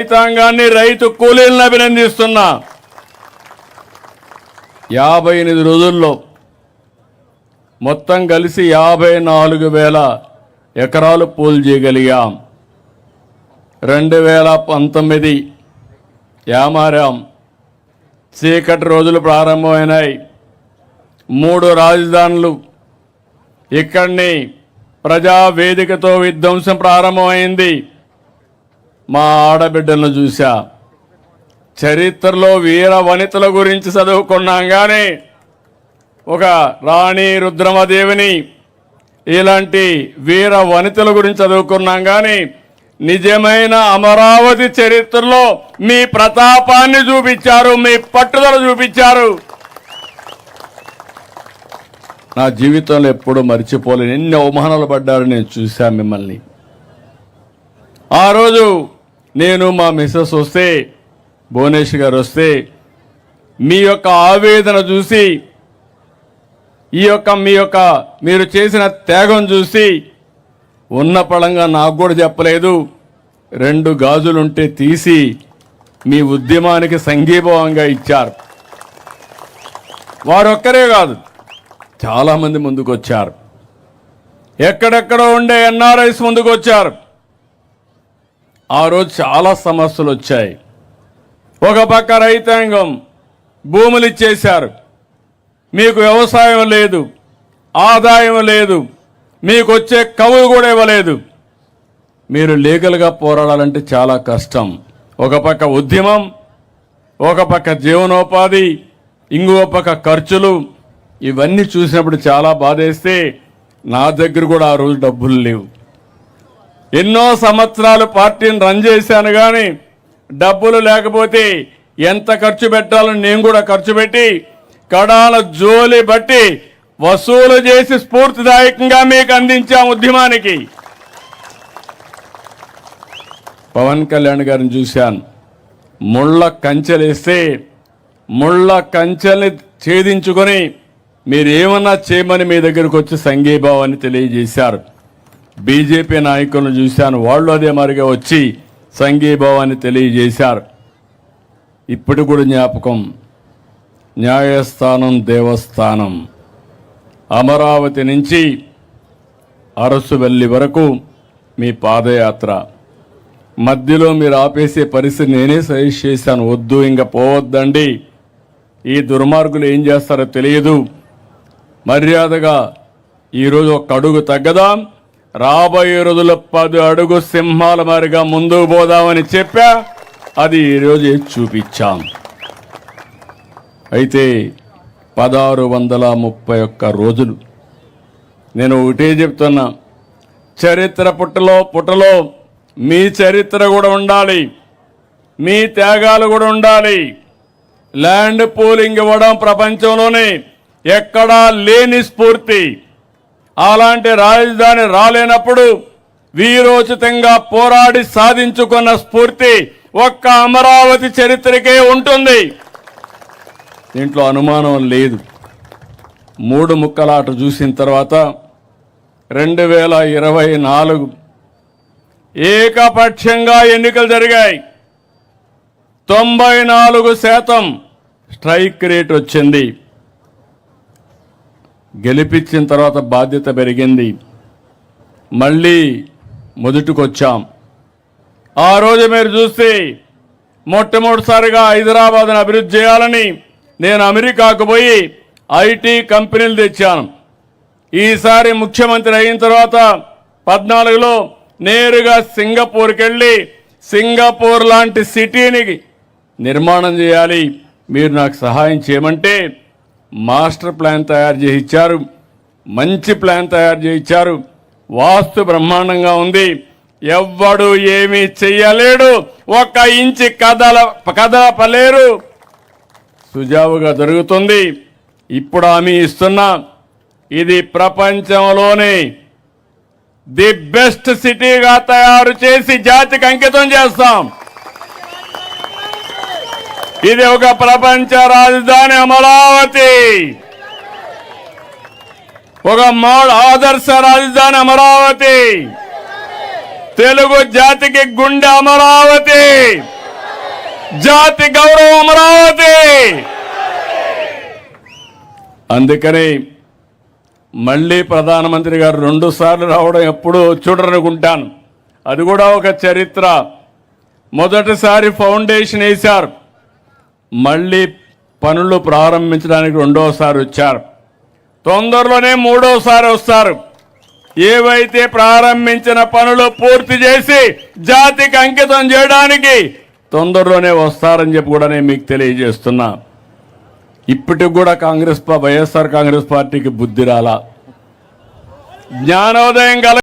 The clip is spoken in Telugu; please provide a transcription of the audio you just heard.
రైతాంగాన్ని రైతు కూలీలను అభినందిస్తున్నా. 58 రోజుల్లో మొత్తం కలిసి 54,000 ఎకరాలు పూలు చేయగలిగాం. 2019 యామారాం చీకటి రోజులు ప్రారంభమైనాయి. 3 రాజధానులు ఇక్కడిని ప్రజావేదికతో విధ్వంసం ప్రారంభమైంది. మా ఆడబిడ్డలను చూసా. చరిత్రలో వీర వనితల గురించి చదువుకున్నాం కానీ ఒక రాణి రుద్రమదేవిని ఇలాంటి వీర వనితల గురించి చదువుకున్నాం కానీ నిజమైన అమరావతి చరిత్రలో మీ ప్రతాపాన్ని చూపించారు, మీ పట్టుదల చూపించారు. నా జీవితంలో ఎప్పుడూ మర్చిపోలేను. ఎన్ని అవమానాలు పడ్డారు నేను చూశాను మిమ్మల్ని. ఆ రోజు నేను మా మిస్సెస్ వస్తే, భువనేష్ గారు వస్తే మీ యొక్క ఆవేదన చూసి, మీరు చేసిన త్యాగం చూసి ఉన్న పళంగా నాకు కూడా చెప్పలేదు. 2 గాజులుంటే తీసి మీ ఉద్యమానికి సంఘీభావంగా ఇచ్చారు. వారొక్కరే కాదు, చాలామంది ముందుకు వచ్చారు. ఎక్కడెక్కడో ఉండే ఎన్ఆర్ఐస్ ముందుకు వచ్చారు. ఆ రోజు చాలా సమస్యలు వచ్చాయి. ఒక పక్క రైతాంగం భూములు ఇచ్చేశారు, మీకు వ్యవసాయం లేదు, ఆదాయం లేదు, మీకు వచ్చే కవులు కూడా ఇవ్వలేదు. మీరు లీగల్గా పోరాడాలంటే చాలా కష్టం. ఒక పక్క ఉద్యమం, ఒక పక్క జీవనోపాధి, ఇంకో పక్క ఖర్చులు. ఇవన్నీ చూసినప్పుడు చాలా బాధేస్తే నా దగ్గర కూడా ఆ రోజు డబ్బులు లేవు. ఎన్నో సంవత్సరాలు పార్టీని రన్ చేశాను కానీ డబ్బులు లేకపోతే ఎంత ఖర్చు పెట్టాలని నేను కూడా ఖర్చు పెట్టి కడాల జోలి బట్టి వసూలు చేసి స్ఫూర్తిదాయకంగా మీకు అందించాం ఉద్యమానికి. పవన్ కళ్యాణ్ గారిని చూశాను. ముళ్ళ కంచెలేస్తే ముళ్ళ కంచెల్ని ఛేదించుకొని మీరేమన్నా చేయమని మీ దగ్గరకు వచ్చి సంఘీభావాన్ని తెలియజేశారు. బీజేపీ నాయకులను చూశాను, వాళ్ళు అదే మరిగా వచ్చి సంఘీభావాన్ని తెలియజేశారు. ఇప్పుడు కూడా జ్ఞాపకం, న్యాయస్థానం దేవస్థానం, అమరావతి నుంచి అరసువెల్లి వరకు మీ పాదయాత్ర మధ్యలో మీరు ఆపేసే పరిస్థితి నేనే సజెస్ట్ చేశాను. వద్దు, ఇంకా పోవద్దండి, ఈ దుర్మార్గులు ఏం చేస్తారో తెలియదు, మర్యాదగా ఈరోజు 1 అడుగు తగ్గదాం, రాబోయే రోజుల్లో 10 అడుగు సింహాల మారిగా ముందుకు పోదామని చెప్పా. అది ఈరోజు చూపించాం. అయితే 1631 రోజులు నేను ఒకటే చెప్తున్నా, చరిత్ర పుటలో మీ చరిత్ర కూడా ఉండాలి, మీ త్యాగాలు కూడా ఉండాలి. ల్యాండ్ పూలింగ్ ఇవ్వడం ప్రపంచంలోనే ఎక్కడా లేని స్ఫూర్తి. అలాంటి రాజధాని రాలేనప్పుడు వీరోచితంగా పోరాడి సాధించుకున్న స్ఫూర్తి ఒక్క అమరావతి చరిత్రకే ఉంటుంది. దీంట్లో అనుమానం లేదు. 3 ముక్కలాట చూసిన తర్వాత 2024 ఏకపక్షంగా ఎన్నికలు జరిగాయి. 94% స్ట్రైక్ రేట్ వచ్చింది. గెలిపించిన తర్వాత బాధ్యత పెరిగింది. మళ్ళీ మొదటికొచ్చాం. ఆ రోజు మీరు చూస్తే మొట్టమొదటిసారిగా హైదరాబాద్ను అభివృద్ధి చేయాలని నేను అమెరికాకు పోయి ఐటీ కంపెనీలు తెచ్చాను. ఈసారి ముఖ్యమంత్రి అయిన తర్వాత 14లో నేరుగా సింగపూర్కి వెళ్ళి సింగపూర్ లాంటి సిటీని నిర్మాణం చేయాలి, మీరు నాకు సహాయం చేయమంటే మాస్టర్ ప్లాన్ తయారు చేసి ఇచ్చారు. మంచి ప్లాన్ తయారు చేసి ఇచ్చారు. వాస్తు బ్రహ్మాండంగా ఉంది. ఎవ్వడు ఏమీ చెయ్యలేడు, 1 ఇంచి కదలపలేరు. సుజావుగా జరుగుతుంది. ఇప్పుడు హామీ ఇస్తున్నా, ఇది ప్రపంచంలోనే ది బెస్ట్ సిటీగా తయారు చేసి జాతికి అంకితం చేస్తాం. ఇది ఒక ప్రపంచ రాజధాని అమరావతి, ఒక ఆదర్శ రాజధాని అమరావతి. తెలుగు జాతికి గుండె అమరావతి, జాతి గౌరవం అమరావతి. అందుకని మళ్ళీ ప్రధానమంత్రి గారు 2 సార్లు రావడం ఎప్పుడూ చూడరనుకుంటాను. అది కూడా ఒక చరిత్ర. మొదటిసారి ఫౌండేషన్ వేశారు, మళ్ళీ పనులు ప్రారంభించడానికి 2వసారి వచ్చారు. తొందరలోనే 3వసారి వస్తారు. ఏవైతే ప్రారంభించిన పనులు పూర్తి చేసి జాతికి అంకితం చేయడానికి తొందరలోనే వస్తారని చెప్పి కూడా నేను మీకు తెలియజేస్తున్నా. ఇప్పటికి కూడా వైఎస్ఆర్ కాంగ్రెస్ పార్టీకి బుద్ధి రాలా, జ్ఞానోదయం